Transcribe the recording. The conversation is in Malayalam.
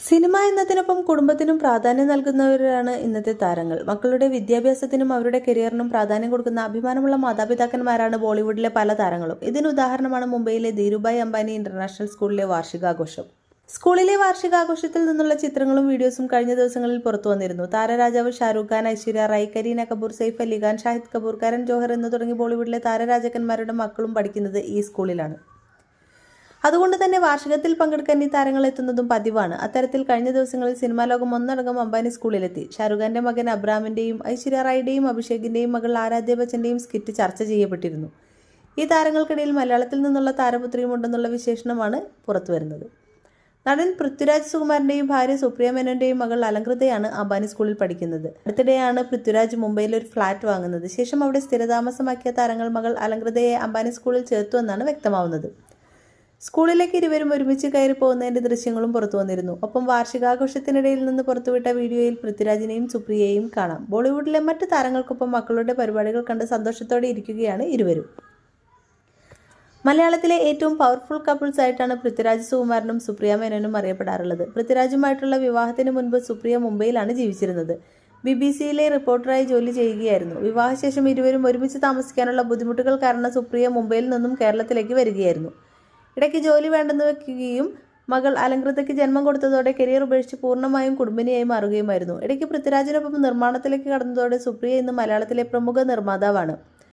സിനിമ എന്നതിനൊപ്പം കുടുംബത്തിനും പ്രാധാന്യം നൽകുന്നവരാണ് ഇന്നത്തെ താരങ്ങൾ. മക്കളുടെ വിദ്യാഭ്യാസത്തിനും അവരുടെ കരിയറിനും പ്രാധാന്യം കൊടുക്കുന്ന അഭിമാനമുള്ള മാതാപിതാക്കന്മാരാണ് ബോളിവുഡിലെ പല താരങ്ങളും. ഇതിന് ഉദാഹരണമാണ് മുംബൈയിലെ ധീരുഭായ് അംബാനി ഇന്റർനാഷണൽ സ്കൂളിലെ വാർഷികാഘോഷം. സ്കൂളിലെ വാർഷികാഘോഷത്തിൽ നിന്നുള്ള ചിത്രങ്ങളും വീഡിയോസും കഴിഞ്ഞ ദിവസങ്ങളിൽ പുറത്തു വന്നിരുന്നു. താരരാജാവ് ഷാരൂഖ് ഖാൻ, ഐശ്വര്യ റായ്, കരീന കപൂർ, സെയ്ഫ് അലി ഖാൻ, ഷാഹിദ് കപൂർ, കരൺ ജോഹർ എന്ന് തുടങ്ങി ബോളിവുഡിലെ താരരാജാക്കന്മാരുടെ മക്കളും പഠിക്കുന്നത് ഈ സ്കൂളിലാണ്. അതുകൊണ്ട് തന്നെ വാർഷികത്തിൽ പങ്കെടുക്കാൻ ഈ താരങ്ങൾ എത്തുന്നതും പതിവാണ്. അത്തരത്തിൽ കഴിഞ്ഞ ദിവസങ്ങളിൽ സിനിമാ ലോകം ഒന്നടങ്കം അംബാനി സ്കൂളിലെത്തി. ഷാരൂഖ് ഖാന്റെ മകൻ അബ്രാമിന്റെയും ഐശ്വര്യ റായിയുടെയും അഭിഷേകിന്റെയും മകൾ ആരാധ്യ ബച്ചന്റെയും സ്കിറ്റ് ചർച്ച ചെയ്യപ്പെട്ടിരുന്നു. ഈ താരങ്ങൾക്കിടയിൽ മലയാളത്തിൽ നിന്നുള്ള താരപുത്രിയും ഉണ്ടെന്നുള്ള വിശേഷണമാണ് പുറത്തുവരുന്നത്. നടൻ പൃഥ്വിരാജ് സുകുമാരന്റെയും ഭാര്യ സുപ്രിയ മേനോന്റെയും മകൾ അലങ്കൃതയാണ് അംബാനി സ്കൂളിൽ പഠിക്കുന്നത്. അടുത്തിടെയാണ് പൃഥ്വിരാജ് മുംബൈയിൽ ഒരു ഫ്ളാറ്റ് വാങ്ങുന്നത്. ശേഷം അവിടെ സ്ഥിരതാമസമാക്കിയ താരങ്ങൾ മകൾ അലങ്കൃതയെ അംബാനി സ്കൂളിൽ ചേർത്തുവെന്നാണ് വ്യക്തമാവുന്നത്. സ്കൂളിലേക്ക് ഇരുവരും ഒരുമിച്ച് കയറി പോകുന്നതിന്റെ ദൃശ്യങ്ങളും പുറത്തു വന്നിരുന്നു. ഒപ്പം വാർഷികാഘോഷത്തിനിടയിൽ നിന്ന് പുറത്തുവിട്ട വീഡിയോയിൽ പൃഥ്വിരാജിനെയും സുപ്രിയയെയും കാണാം. ബോളിവുഡിലെ മറ്റ് താരങ്ങൾക്കൊപ്പം മക്കളുടെ പരിപാടികൾ കണ്ട് സന്തോഷത്തോടെ ഇരിക്കുകയാണ് ഇരുവരും. മലയാളത്തിലെ ഏറ്റവും പവർഫുൾ കപ്പിൾസ് ആയിട്ടാണ് പൃഥ്വിരാജ് സുകുമാരനും സുപ്രിയ മേനോനും അറിയപ്പെടാറുള്ളത്. പൃഥ്വിരാജുമായിട്ടുള്ള വിവാഹത്തിന് മുൻപ് സുപ്രിയ മുംബൈയിലാണ് ജീവിച്ചിരുന്നത്. BBC-യിലെ റിപ്പോർട്ടറായി ജോലി ചെയ്യുകയായിരുന്നു. വിവാഹശേഷം ഇരുവരും ഒരുമിച്ച് താമസിക്കാനുള്ള ബുദ്ധിമുട്ടുകൾ കാരണം സുപ്രിയ മുംബൈയിൽ നിന്നും കേരളത്തിലേക്ക് വരികയായിരുന്നു. ഇടയ്ക്ക് ജോലി വേണ്ടെന്ന് വെക്കുകയും മകൾ അലങ്കൃതയ്ക്ക് ജന്മം കൊടുത്തതോടെ കരിയർ ഉപേക്ഷിച്ച് പൂർണ്ണമായും കുടുംബിനിയായി മാറുകയുമായിരുന്നു. ഇടയ്ക്ക് പൃഥ്വിരാജിനൊപ്പം നിർമ്മാണത്തിലേക്ക് കടന്നതോടെ സുപ്രിയ ഇന്ന് മലയാളത്തിലെ പ്രമുഖ നിർമ്മാതാവാണ്.